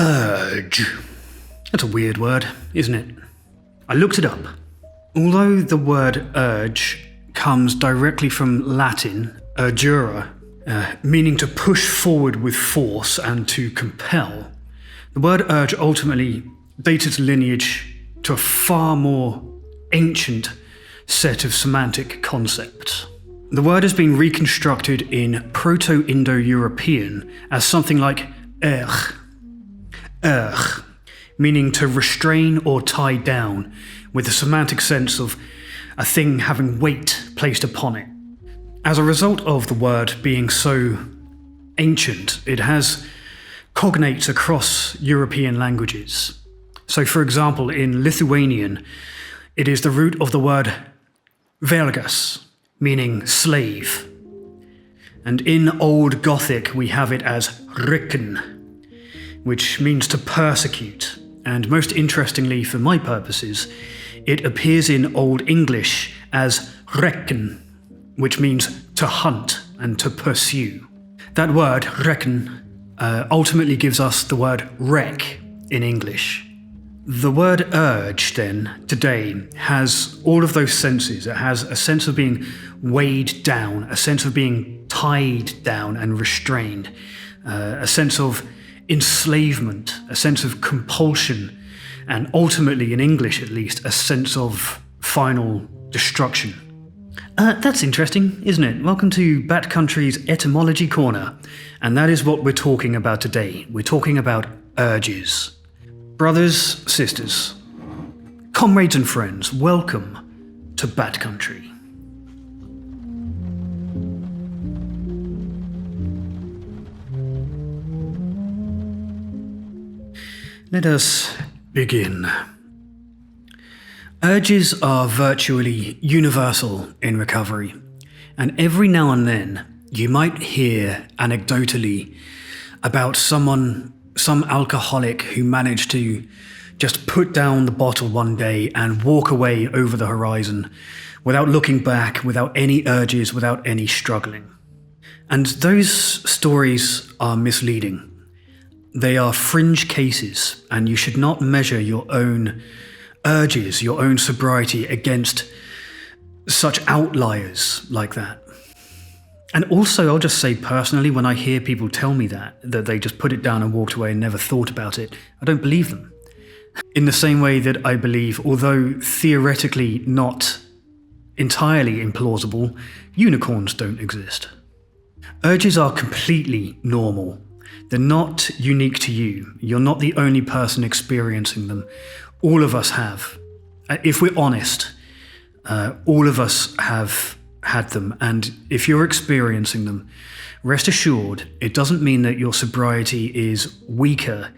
Urge. That's a weird word, isn't it? I looked it up. Although the word urge comes directly from Latin urgere, meaning to push forward with force and to compel, the word urge ultimately dates its lineage to a far more ancient set of semantic concepts. The word has been reconstructed in Proto-Indo-European as something like erg, meaning to restrain or tie down, with the semantic sense of a thing having weight placed upon it. As a result of the word being so ancient, it has cognates across European languages. So, for example, in Lithuanian, it is the root of the word vergas, meaning slave. And in Old Gothic, we have it as rikken, which means to persecute. And most interestingly for my purposes, it appears in Old English as rekken, which means to hunt and to pursue. That word, rekken, ultimately gives us the word wreck in English. The word urge, then, today, has all of those senses. It has a sense of being weighed down, a sense of being tied down and restrained, a sense of enslavement, a sense of compulsion, and ultimately, in English at least, a sense of final destruction. That's interesting, isn't it? Welcome to Bat Country's Etymology Corner, and that is what we're talking about today. We're talking about urges. Brothers, sisters, comrades and friends, welcome to Bat Country. Let us begin. Urges are virtually universal in recovery, and every now and then you might hear anecdotally about some alcoholic who managed to just put down the bottle one day and walk away over the horizon without looking back, without any urges, without any struggling. And those stories are misleading. They are fringe cases, and you should not measure your own urges, your own sobriety against such outliers like that. And also, I'll just say personally, when I hear people tell me that they just put it down and walked away and never thought about it, I don't believe them. In the same way that I believe, although theoretically not entirely implausible, unicorns don't exist. Urges are completely normal. They're not unique to you. You're not the only person experiencing them. All of us have. If we're honest, all of us have had them, and if you're experiencing them, rest assured, it doesn't mean that your sobriety is weaker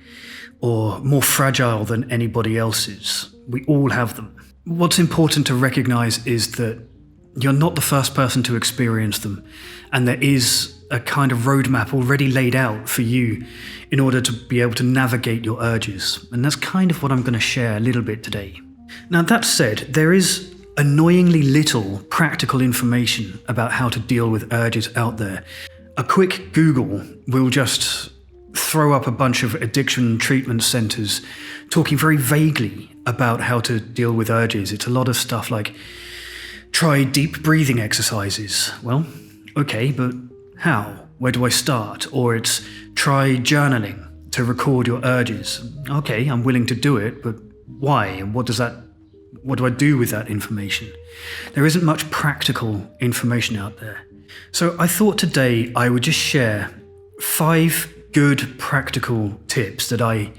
or more fragile than anybody else's. We all have them. What's important to recognize is that you're not the first person to experience them, and there is a kind of roadmap already laid out for you in order to be able to navigate your urges, and that's kind of what I'm going to share a little bit today. Now, that said, there is annoyingly little practical information about how to deal with urges out there. A quick Google will just throw up a bunch of addiction treatment centers talking very vaguely about how to deal with urges. It's a lot of stuff like, try deep breathing exercises. Well, okay, but how? Where do I start? Or it's, try journaling to record your urges. Okay, I'm willing to do it, but why? And what do I do with that information? There isn't much practical information out there. So I thought today I would just share 5 good practical tips that I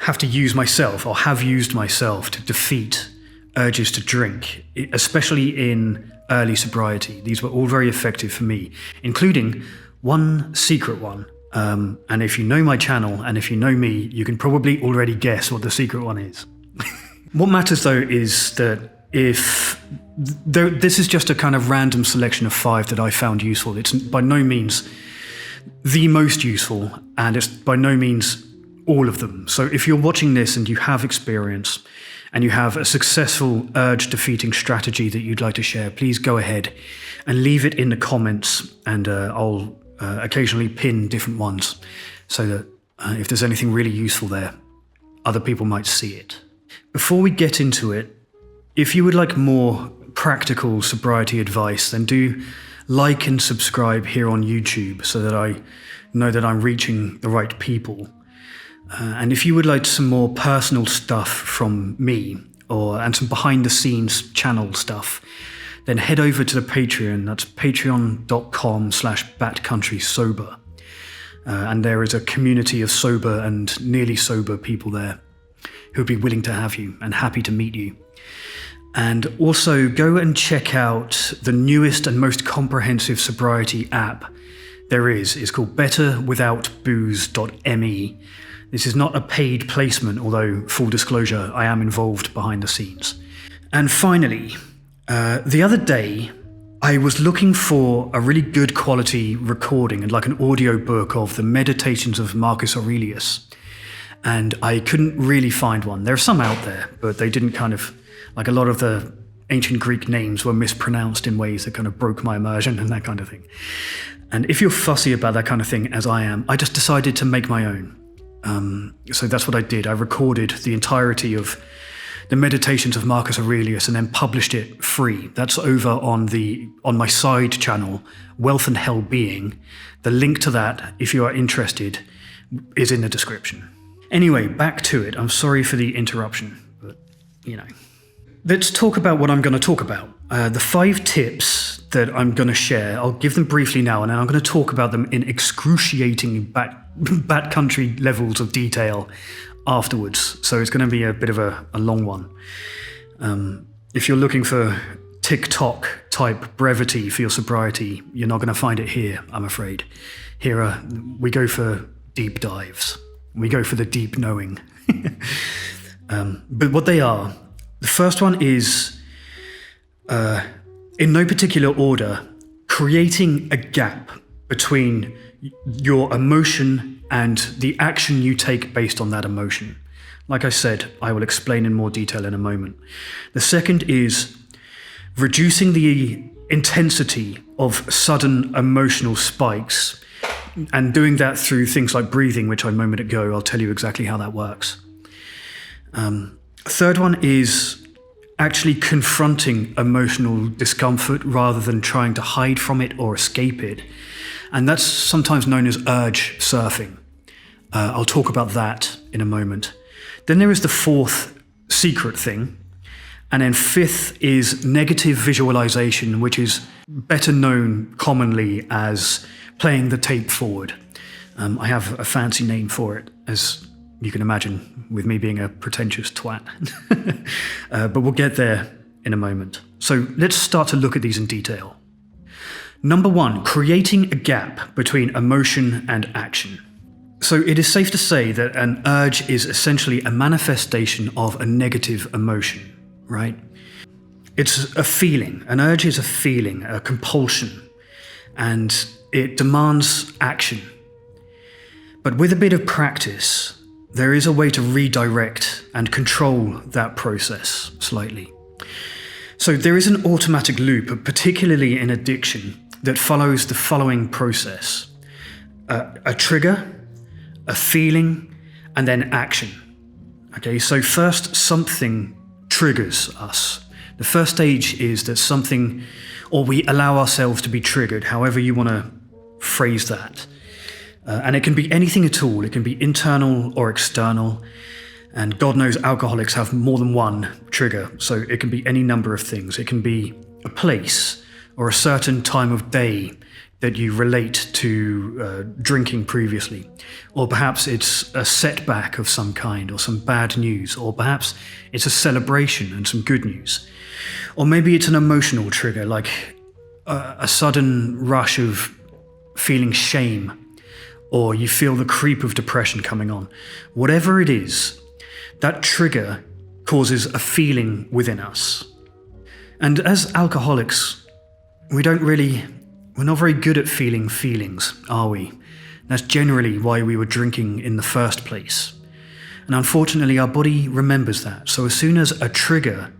have to use myself, or have used myself, to defeat urges to drink, especially in early sobriety. These were all very effective for me, including one secret one. And if you know my channel, and if you know me, you can probably already guess what the secret one is. What matters, though, is that this is just a kind of random selection of 5 that I found useful. It's by no means the most useful, and it's by no means all of them. So if you're watching this and you have experience and you have a successful urge-defeating strategy that you'd like to share, please go ahead and leave it in the comments, and I'll occasionally pin different ones so that If there's anything really useful there, other people might see it. Before we get into it, if you would like more practical sobriety advice, then do like and subscribe here on YouTube so that I know that I'm reaching the right people. And if you would like some more personal stuff from me, and some behind-the-scenes channel stuff, then head over to the Patreon. That's patreon.com/backcountrysober. And there is a community of sober and nearly sober people there who would be willing to have you and happy to meet you. And also go and check out the newest and most comprehensive sobriety app there is. It's called betterwithoutbooze.me. This is not a paid placement, although, full disclosure, I am involved behind the scenes. And finally, the other day, I was looking for a really good quality recording and like an audio book of the Meditations of Marcus Aurelius. And I couldn't really find one. There are some out there, but they didn't like a lot of the ancient Greek names were mispronounced in ways that kind of broke my immersion and that kind of thing. And if you're fussy about that kind of thing, as I am, I just decided to make my own. So that's what I did. I recorded the entirety of the Meditations of Marcus Aurelius and then published it free. That's over on my side channel, Wealth and Hell Being. The link to that, if you are interested, is in the description. Anyway, back to it. I'm sorry for the interruption, but Let's talk about what I'm going to talk about. The 5 tips that I'm going to share, I'll give them briefly now, and then I'm going to talk about them in excruciating backcountry levels of detail afterwards. So it's going to be a bit of a long one. If you're looking for TikTok type brevity for your sobriety, you're not going to find it here, I'm afraid. Here we go for deep dives. We go for the deep knowing. But what they are, the first one is, in no particular order, creating a gap between your emotion and the action you take based on that emotion. Like I said, I will explain in more detail in a moment. The second is reducing the intensity of sudden emotional spikes, and doing that through things like breathing, which a moment ago I'll tell you exactly how that works. Third one is actually confronting emotional discomfort rather than trying to hide from it or escape it. And that's sometimes known as urge surfing. I'll talk about that in a moment. Then there is the 4th secret thing. And then 5th is negative visualization, which is better known commonly as playing the tape forward. I have a fancy name for it, as you can imagine, with me being a pretentious twat. But we'll get there in a moment. So let's start to look at these in detail. Number 1, creating a gap between emotion and action. So it is safe to say that an urge is essentially a manifestation of a negative emotion, right? It's a feeling. An urge is a feeling, a compulsion, and it demands action. But with a bit of practice, there is a way to redirect and control that process slightly. So there is an automatic loop, particularly in addiction, that follows the following process. A trigger, a feeling, and then action. Okay, so first something triggers us. The first stage is that something, or we allow ourselves to be triggered, however you want to phrase that. And it can be anything at all. It can be internal or external. And God knows alcoholics have more than one trigger. So it can be any number of things. It can be a place or a certain time of day that you relate to drinking previously. Or perhaps it's a setback of some kind or some bad news. Or perhaps it's a celebration and some good news. Or maybe it's an emotional trigger, like a sudden rush of feeling shame, or you feel the creep of depression coming on. Whatever it is, that trigger causes a feeling within us. And as alcoholics, we're not very good at feeling feelings, are we? That's generally why we were drinking in the first place. And unfortunately, our body remembers that. So as soon as a trigger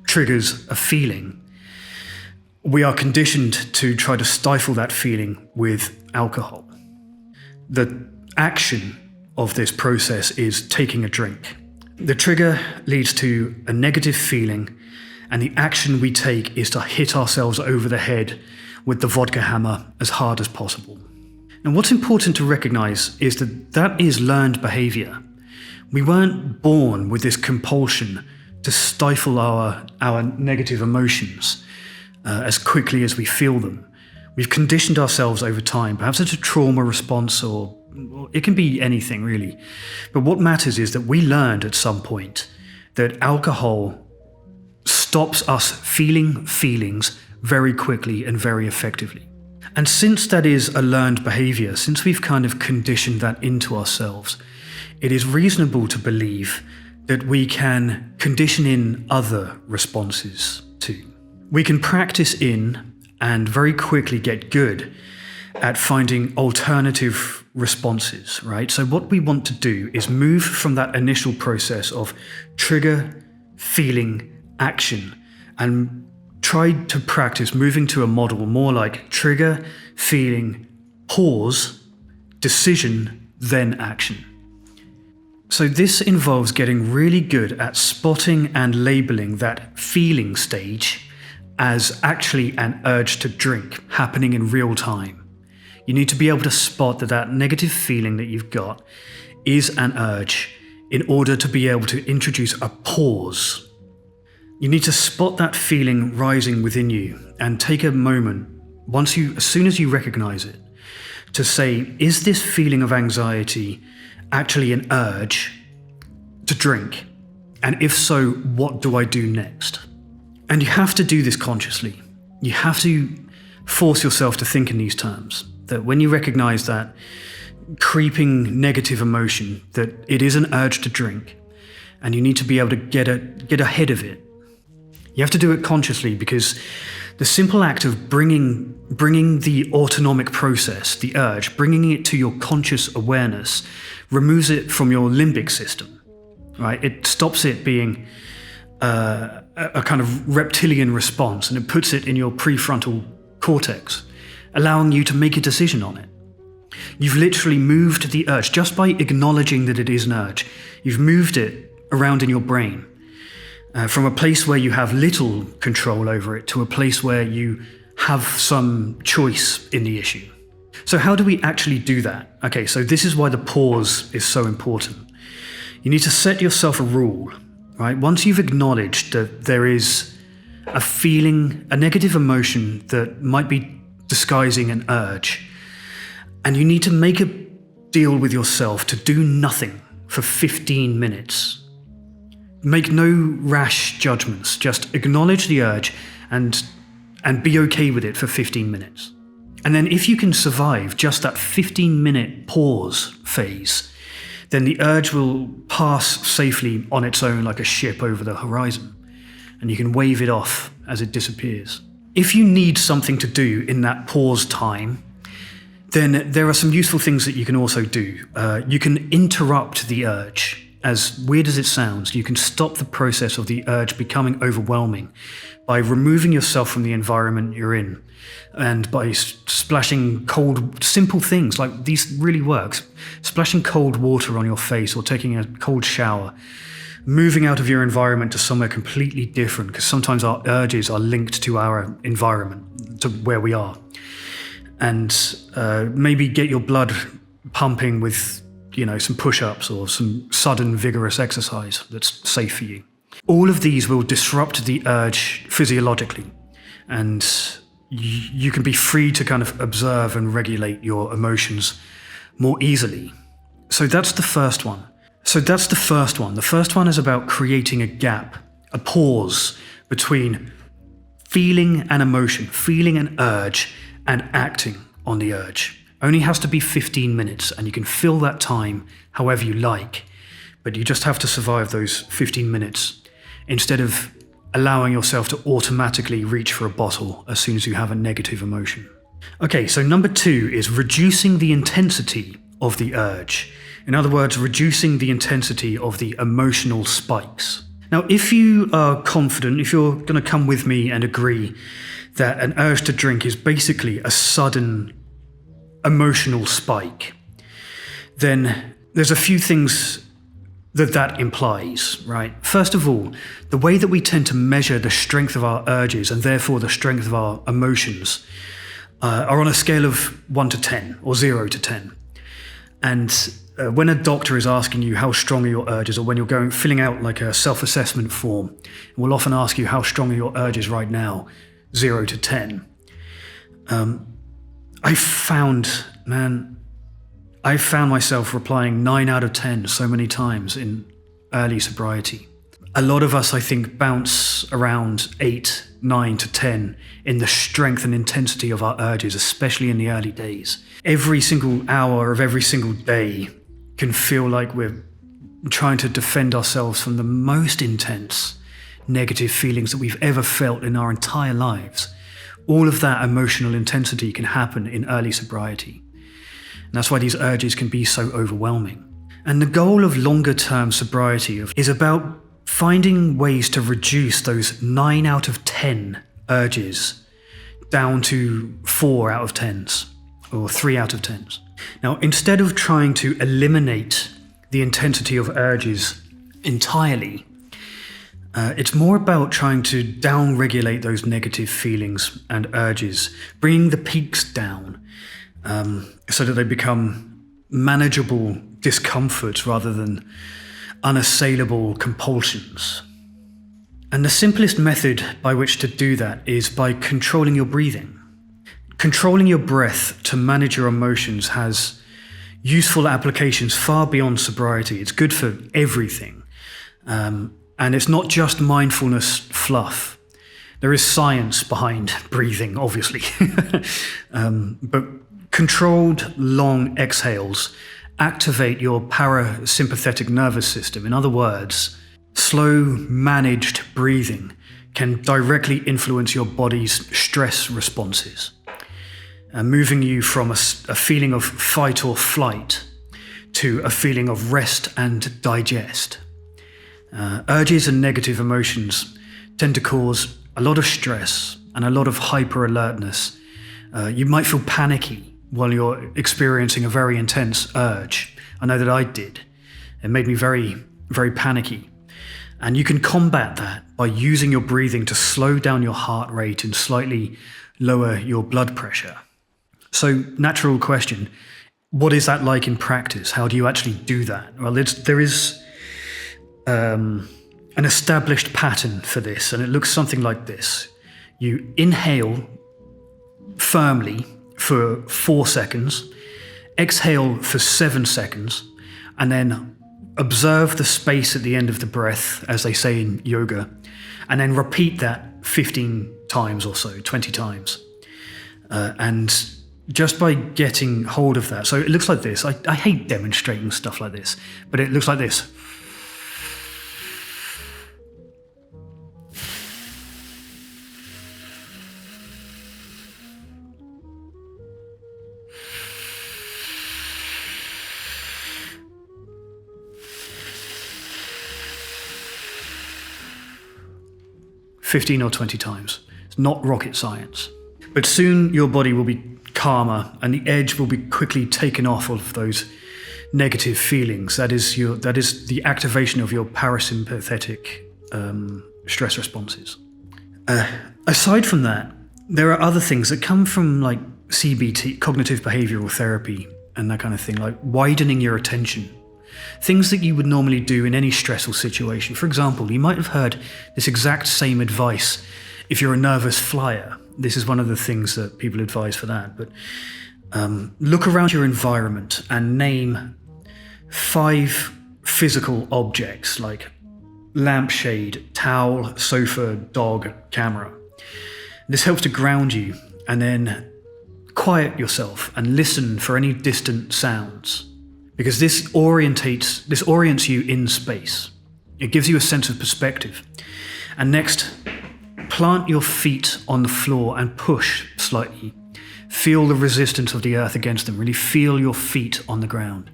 triggers a feeling, we are conditioned to try to stifle that feeling with alcohol. The action of this process is taking a drink. The trigger leads to a negative feeling, and the action we take is to hit ourselves over the head with the vodka hammer as hard as possible. And what's important to recognize is that that is learned behavior. We weren't born with this compulsion to stifle our negative emotions as quickly as we feel them. We've conditioned ourselves over time. Perhaps it's a trauma response, or it can be anything really. But what matters is that we learned at some point that alcohol stops us feeling feelings very quickly and very effectively. And since that is a learned behavior, since we've kind of conditioned that into ourselves, it is reasonable to believe that we can condition in other responses too. We can practice in and very quickly get good at finding alternative responses, right? So what we want to do is move from that initial process of trigger, feeling, action, and try to practice moving to a model more like trigger, feeling, pause, decision, then action. So this involves getting really good at spotting and labeling that feeling stage as actually an urge to drink happening in real time. You need to be able to spot that negative feeling that you've got is an urge in order to be able to introduce a pause. You need to spot that feeling rising within you and take a moment, as soon as you recognize it, to say, is this feeling of anxiety actually an urge to drink? And if so, what do I do next? And you have to do this consciously. You have to force yourself to think in these terms, that when you recognize that creeping negative emotion, that it is an urge to drink, and you need to be able to get ahead of it. You have to do it consciously, because the simple act of bringing the autonomic process, the urge, bringing it to your conscious awareness, removes it from your limbic system, right? It stops it being a kind of reptilian response, and it puts it in your prefrontal cortex, allowing you to make a decision on it. You've literally moved the urge just by acknowledging that it is an urge. You've moved it around in your brain. From a place where you have little control over it to a place where you have some choice in the issue. So how do we actually do that? Okay, so this is why the pause is so important. You need to set yourself a rule, right? Once you've acknowledged that there is a feeling, a negative emotion that might be disguising an urge, and you need to make a deal with yourself to do nothing for 15 minutes. Make no rash judgments, just acknowledge the urge and be okay with it for 15 minutes. And then if you can survive just that 15-minute pause phase, then the urge will pass safely on its own like a ship over the horizon, and you can wave it off as it disappears. If you need something to do in that pause time, then there are some useful things that you can also do. You can interrupt the urge. As weird as it sounds, you can stop the process of the urge becoming overwhelming by removing yourself from the environment you're in, and by splashing simple things like these really works. Splashing cold water on your face or taking a cold shower, moving out of your environment to somewhere completely different, because sometimes our urges are linked to our environment, to where we are. And maybe get your blood pumping with some push-ups or some sudden vigorous exercise that's safe for you. All of these will disrupt the urge physiologically, and you can be free to kind of observe and regulate your emotions more easily. So that's the first one. The first one is about creating a gap, a pause between feeling an emotion, feeling an urge, and acting on the urge. Only has to be 15 minutes, and you can fill that time however you like, but you just have to survive those 15 minutes instead of allowing yourself to automatically reach for a bottle as soon as you have a negative emotion. Okay, so number 2 is reducing the intensity of the urge. In other words, reducing the intensity of the emotional spikes. Now, if you are confident, if you're going to come with me and agree that an urge to drink is basically a sudden emotional spike, then there's a few things that implies, right? First of all, the way that we tend to measure the strength of our urges and therefore the strength of our emotions are on a scale of 1 to 10 or 0 to 10. And when a doctor is asking you how strong are your urges, or when you're filling out like a self-assessment form, we'll often ask you how strong are your urges right now, 0 to 10. I found myself replying 9 out of 10 so many times in early sobriety. A lot of us, I think, bounce around 8, 9 to 10 in the strength and intensity of our urges, especially in the early days. Every single hour of every single day can feel like we're trying to defend ourselves from the most intense negative feelings that we've ever felt in our entire lives. All of that emotional intensity can happen in early sobriety. And that's why these urges can be so overwhelming. And the goal of longer-term sobriety is about finding ways to reduce those 9 out of 10 urges down to 4 out of 10s or 3 out of 10s. Now, instead of trying to eliminate the intensity of urges entirely, it's more about trying to down-regulate those negative feelings and urges, bringing the peaks down so that they become manageable discomforts rather than unassailable compulsions. And the simplest method by which to do that is by controlling your breathing. Controlling your breath to manage your emotions has useful applications far beyond sobriety. It's good for everything. And it's not just mindfulness fluff. There is science behind breathing, obviously. But controlled long exhales activate your parasympathetic nervous system. In other words, slow, managed breathing can directly influence your body's stress responses, moving you from a feeling of fight or flight to a feeling of rest and digest. Urges and negative emotions tend to cause a lot of stress and a lot of hyper-alertness. You might feel panicky while you're experiencing a very intense urge. I know that I did. It made me very, very panicky. And you can combat that by using your breathing to slow down your heart rate and slightly lower your blood pressure. So, natural question, what is that like in practice? How do you actually do that? Well, there is an established pattern for this, and it looks something like this. You inhale firmly for 4 seconds, exhale for 7 seconds, and then observe the space at the end of the breath, as they say in yoga, and then repeat that 15 times or so, 20 times. And just by getting hold of that, so it looks like this. I hate demonstrating stuff like this, but it looks like this. $15 or 20 times. It's not rocket science. But soon your body will be calmer and the edge will be quickly taken off of those negative feelings. That is the activation of your parasympathetic stress responses. Aside from that, there are other things that come from like CBT, cognitive behavioral therapy, and that kind of thing, like widening your attention. Things that you would normally do in any stressful situation. For example, you might have heard this exact same advice if you're a nervous flyer. This is one of the things that people advise for that. But look around your environment and name 5 physical objects like lampshade, towel, sofa, dog, camera. This helps to ground you, and then quiet yourself and listen for any distant sounds. Because this orients you in space. It gives you a sense of perspective. And next, plant your feet on the floor and push slightly. Feel the resistance of the earth against them. Really feel your feet on the ground.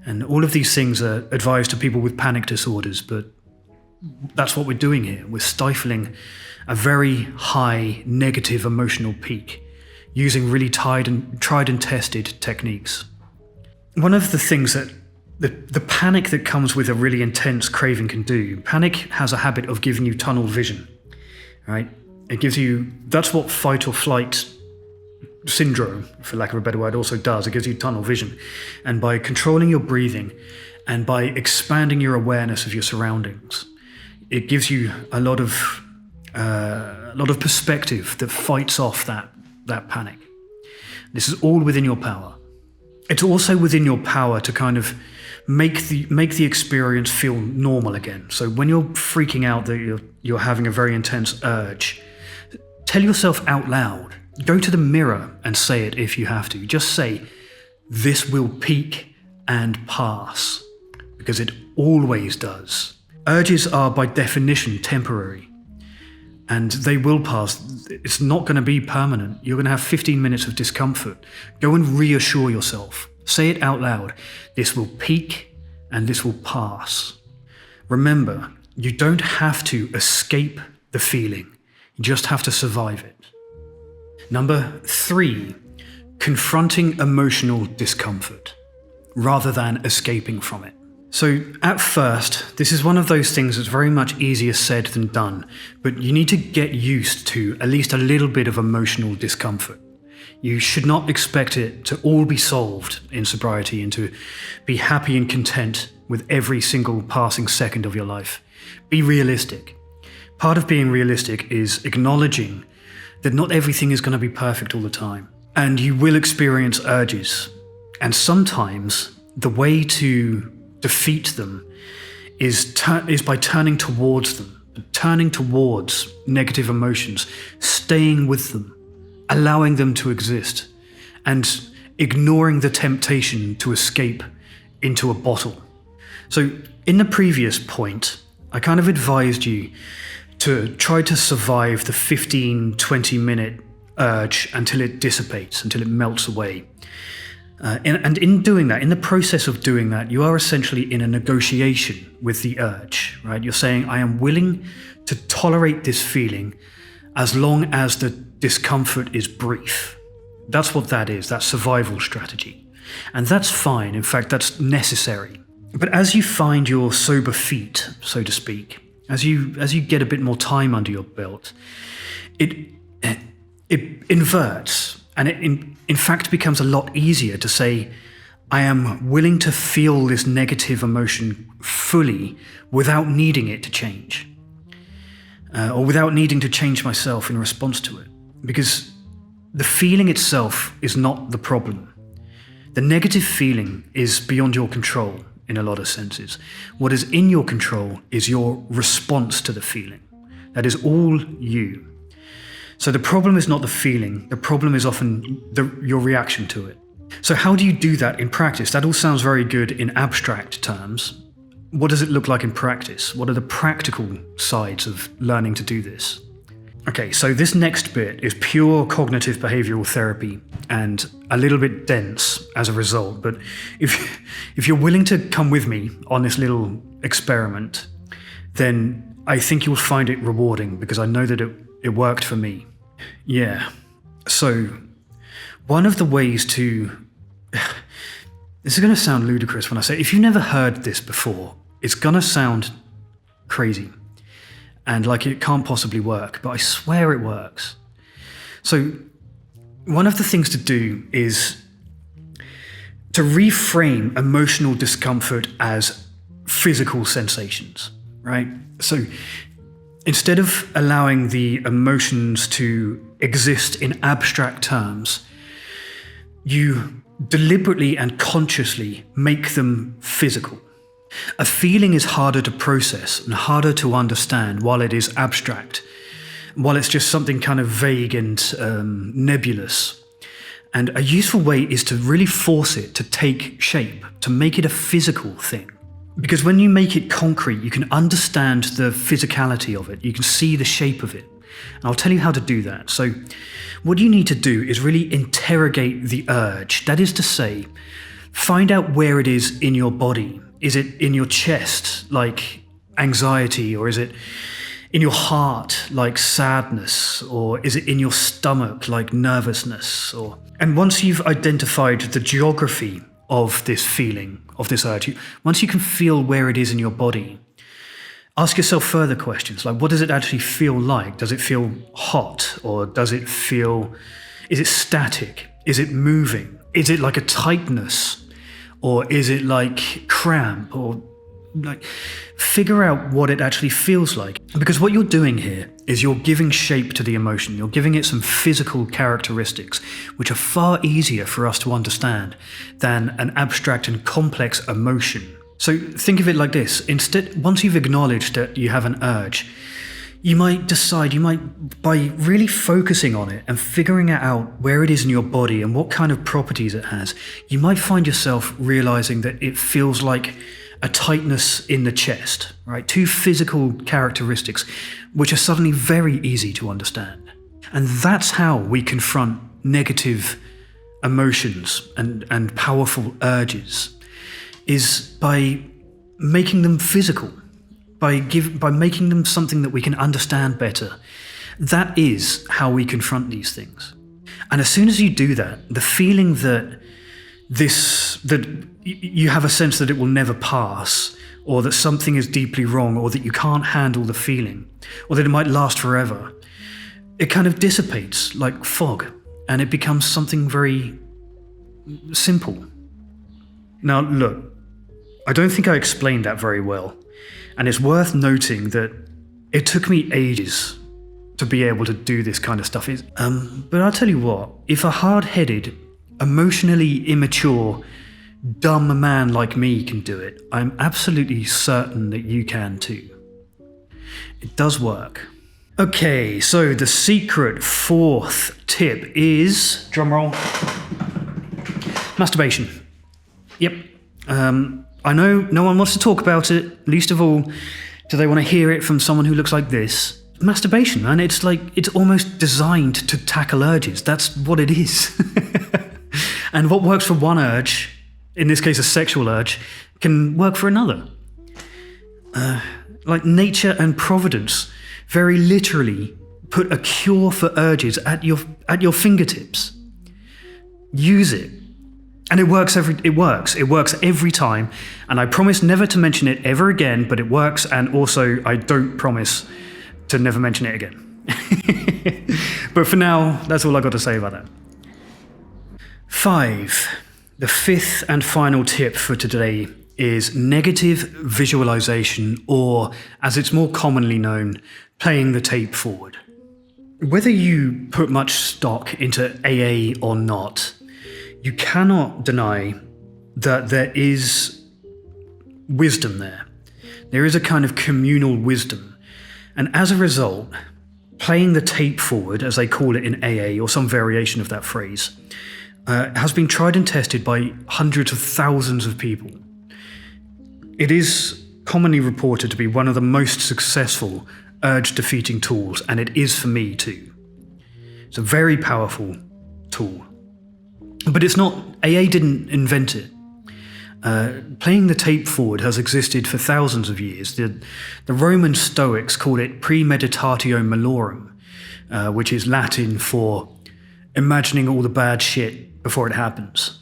And all of these things are advised to people with panic disorders, but that's what we're doing here. We're stifling a very high negative emotional peak using really tried and tested techniques. One of the things that the panic that comes with a really intense craving can do. Panic has a habit of giving you tunnel vision, right? It gives you, that's what fight or flight syndrome, for lack of a better word, also does. It gives you tunnel vision. And by controlling your breathing and by expanding your awareness of your surroundings, it gives you a lot of perspective that fights off that panic. This is all within your power. It's also within your power to kind of make the experience feel normal again. So when you're freaking out that you're having a very intense urge, tell yourself out loud. Go to the mirror and say it if you have to. Just say, "This will peak and pass," because it always does. Urges are by definition temporary, and they will pass. It's not going to be permanent. You're going to have 15 minutes of discomfort. Go and reassure yourself. Say it out loud. This will peak and this will pass. Remember, you don't have to escape the feeling. You just have to survive it. Number 3, confronting emotional discomfort rather than escaping from it. So at first, this is one of those things that's very much easier said than done, but you need to get used to at least a little bit of emotional discomfort. You should not expect it to all be solved in sobriety and to be happy and content with every single passing second of your life. Be realistic. Part of being realistic is acknowledging that not everything is going to be perfect all the time. And you will experience urges. And sometimes the way to defeat them is by turning towards them, turning towards negative emotions, staying with them, allowing them to exist, and ignoring the temptation to escape into a bottle. So in the previous point, I kind of advised you to try to survive the 15-20 minute urge until it dissipates, until it melts away. And in doing that, in the process of doing that, you are essentially in a negotiation with the urge, right? You're saying, I am willing to tolerate this feeling as long as the discomfort is brief. That's what that is, that survival strategy. And that's fine, in fact, that's necessary. But as you find your sober feet, so to speak, as you get a bit more time under your belt, it inverts, and it in fact becomes a lot easier to say, I am willing to feel this negative emotion fully without needing it to change, or without needing to change myself in response to it. Because the feeling itself is not the problem. The negative feeling is beyond your control in a lot of senses. What is in your control is your response to the feeling. That is all you. So the problem is not the feeling, the problem is often your reaction to it. So how do you do that in practice? That all sounds very good in abstract terms. What does it look like in practice? What are the practical sides of learning to do this? Okay, so this next bit is pure cognitive behavioral therapy and a little bit dense as a result, but if you're willing to come with me on this little experiment, then I think you'll find it rewarding because I know that it worked for me. Yeah, so one of the ways to... This is going to sound ludicrous when I say, if you've never heard this before, it's going to sound crazy and like it can't possibly work, but I swear it works. So one of the things to do is to reframe emotional discomfort as physical sensations, right? So instead of allowing the emotions to exist in abstract terms, you deliberately and consciously make them physical. A feeling is harder to process and harder to understand while it is abstract, while it's just something kind of vague and nebulous. And a useful way is to really force it to take shape, to make it a physical thing. Because when you make it concrete, you can understand the physicality of it. You can see the shape of it. And I'll tell you how to do that. So what you need to do is really interrogate the urge. That is to say, find out where it is in your body. Is it in your chest, like anxiety, or is it in your heart, like sadness, or is it in your stomach, like nervousness? And once you've identified the geography of this feeling, of this urge, once you can feel where it is in your body, ask yourself further questions like, what does it actually feel like? Does it feel hot, or is it static? Is it moving? Is it like a tightness, or is it like cramp, or like, figure out what it actually feels like. Because what you're doing here is you're giving shape to the emotion. You're giving it some physical characteristics, which are far easier for us to understand than an abstract and complex emotion. So think of it like this. Instead, once you've acknowledged that you have an urge, you might by really focusing on it and figuring out where it is in your body and what kind of properties it has, you might find yourself realizing that it feels like a tightness in the chest, right? Two physical characteristics which are suddenly very easy to understand. And that's how we confront negative emotions and powerful urges, is by making them physical, by making them something that we can understand better. That is how we confront these things. And as soon as you do that, the feeling that you have a sense that it will never pass, or that something is deeply wrong, or that you can't handle the feeling, or that it might last forever, it kind of dissipates like fog, and it becomes something very simple. Now, look, I don't think I explained that very well, and it's worth noting that it took me ages to be able to do this kind of stuff. But I'll tell you what, if a hard-headed, emotionally immature, dumb man like me can do it, I'm absolutely certain that you can too. It does work. Okay, so the secret fourth tip is, drumroll, masturbation. Yep. I know no one wants to talk about it, least of all do they want to hear it from someone who looks like this. Masturbation, man, it's almost designed to tackle urges. That's what it is. And what works for one urge, in this case a sexual urge, can work for another. Like nature and providence very literally put a cure for urges at your fingertips. Use it. And it works every time, and I promise never to mention it ever again, but it works, and also I don't promise to never mention it again. But for now, that's all I got to say about that. 5. The fifth and final tip for today is negative visualization, or as it's more commonly known, playing the tape forward. Whether you put much stock into AA or not, you cannot deny that there is wisdom there. There is a kind of communal wisdom. And as a result, playing the tape forward, as they call it in AA, or some variation of that phrase, has been tried and tested by hundreds of thousands of people. It is commonly reported to be one of the most successful urge-defeating tools, and it is for me too. It's a very powerful tool. But it's not, AA didn't invent it. Playing the tape forward has existed for thousands of years. The Roman Stoics called it premeditatio malorum, which is Latin for imagining all the bad shit before it happens.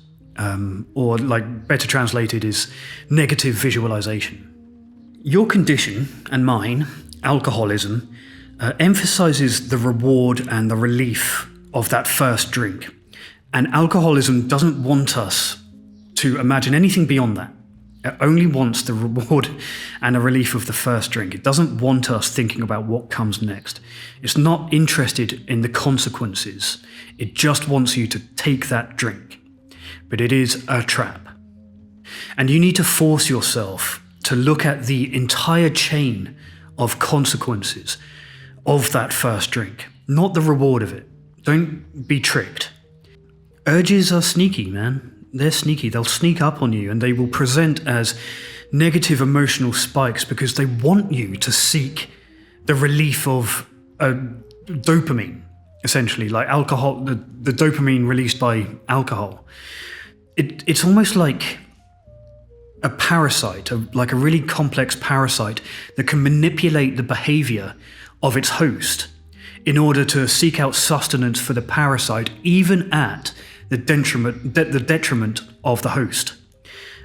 Or like better translated is negative visualization. Your condition and mine, alcoholism, emphasizes the reward and the relief of that first drink. And alcoholism doesn't want us to imagine anything beyond that. It only wants the reward and the relief of the first drink. It doesn't want us thinking about what comes next. It's not interested in the consequences. It just wants you to take that drink. But it is a trap. And you need to force yourself to look at the entire chain of consequences of that first drink, not the reward of it. Don't be tricked. Urges are sneaky, man. They're sneaky. They'll sneak up on you, and they will present as negative emotional spikes because they want you to seek the relief of dopamine, essentially, like alcohol, the dopamine released by alcohol. It's almost like a parasite, like a really complex parasite that can manipulate the behavior of its host in order to seek out sustenance for the parasite, even at the detriment of the host.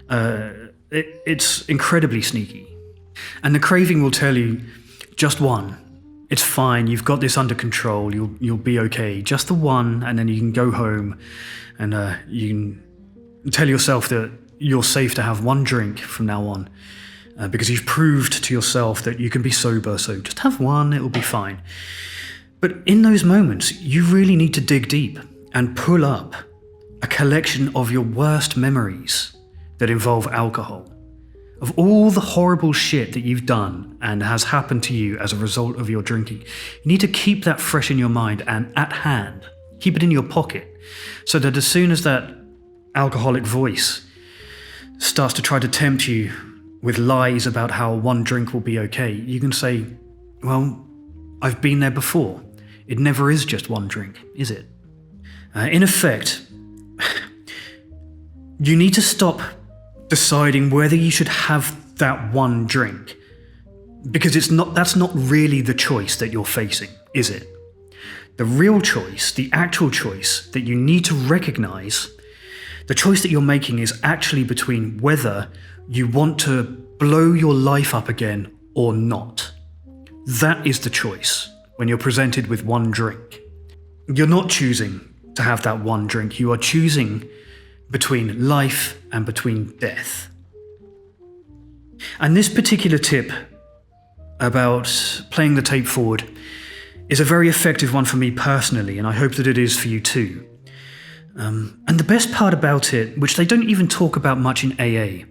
It's incredibly sneaky. And the craving will tell you, just one. It's fine, you've got this under control, you'll be okay. Just the one, and then you can go home and you can tell yourself that you're safe to have one drink from now on. Because you've proved to yourself that you can be sober, so just have one, it'll be fine. But in those moments, you really need to dig deep and pull up a collection of your worst memories that involve alcohol. Of all the horrible shit that you've done and has happened to you as a result of your drinking, you need to keep that fresh in your mind and at hand. Keep it in your pocket, so that as soon as that alcoholic voice starts to try to tempt you with lies about how one drink will be okay, you can say, well, I've been there before. It never is just one drink, is it? In effect, you need to stop deciding whether you should have that one drink, because that's not really the choice that you're facing, is it? The real choice, the actual choice that you need to recognize, the choice that you're making is actually between whether you want to blow your life up again or not. That is the choice when you're presented with one drink. You're not choosing to have that one drink, you are choosing between life and between death. And this particular tip about playing the tape forward is a very effective one for me personally, and I hope that it is for you too. And the best part about it, which they don't even talk about much in AA,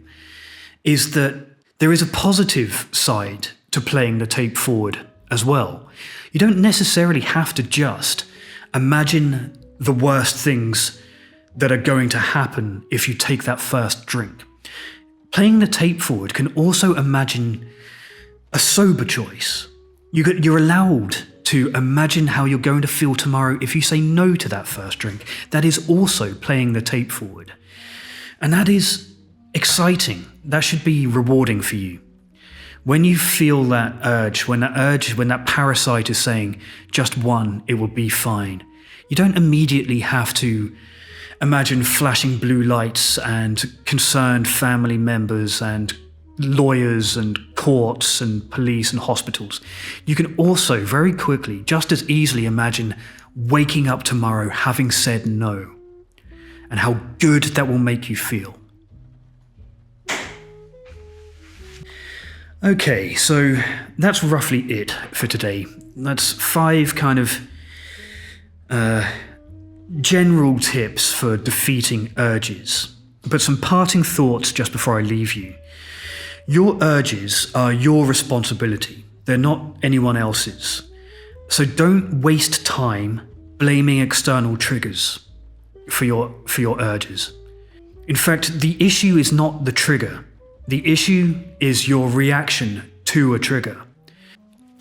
is that there is a positive side to playing the tape forward as well. You don't necessarily have to just imagine the worst things that are going to happen if you take that first drink. Playing the tape forward can also imagine a sober choice. You're allowed to imagine how you're going to feel tomorrow if you say no to that first drink. That is also playing the tape forward. And that is exciting. That should be rewarding for you. When you feel that urge, when that parasite is saying, just one, it will be fine, you don't immediately have to imagine flashing blue lights and concerned family members and lawyers and courts and police and hospitals. You can also very quickly, just as easily imagine waking up tomorrow having said no, and how good that will make you feel. Okay, so that's roughly it for today. That's 5 kind of general tips for defeating urges. But some parting thoughts just before I leave you. Your urges are your responsibility. They're not anyone else's. So don't waste time blaming external triggers for your urges. In fact, the issue is not the trigger. The issue is your reaction to a trigger.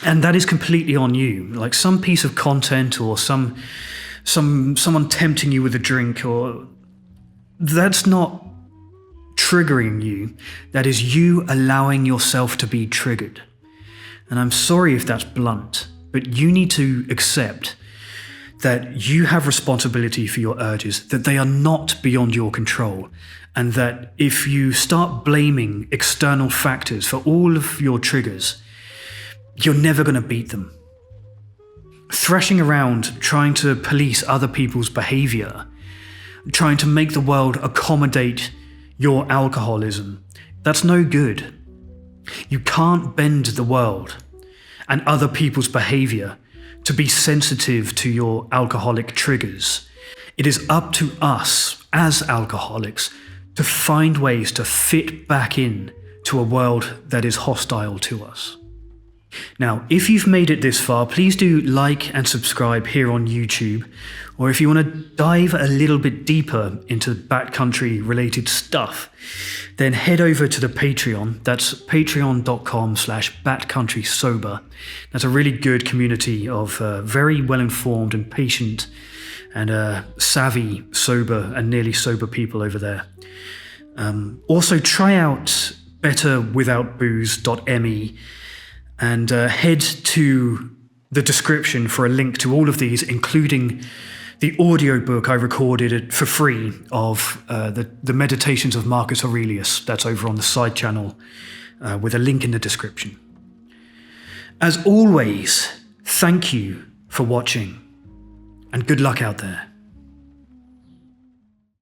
And that is completely on you. Like some piece of content or someone tempting you with a drink, or that's not triggering you. That is you allowing yourself to be triggered. And I'm sorry if that's blunt, but you need to accept that you have responsibility for your urges, that they are not beyond your control, and that if you start blaming external factors for all of your triggers, you're never going to beat them. Thrashing around trying to police other people's behavior, trying to make the world accommodate your alcoholism, that's no good. You can't bend the world and other people's behavior to be sensitive to your alcoholic triggers. It is up to us as alcoholics to find ways to fit back in to a world that is hostile to us. Now, if you've made it this far, please do like and subscribe here on YouTube, or if you want to dive a little bit deeper into backcountry related stuff, then head over to the Patreon. That's patreon.com/backcountrysober. That's a really good community of very well-informed and patient and savvy sober and nearly sober people over there. Also, try out betterwithoutbooze.me and head to the description for a link to all of these, including the audiobook I recorded for free of the Meditations of Marcus Aurelius. That's over on the side channel with a link in the description. As always, thank you for watching, and good luck out there.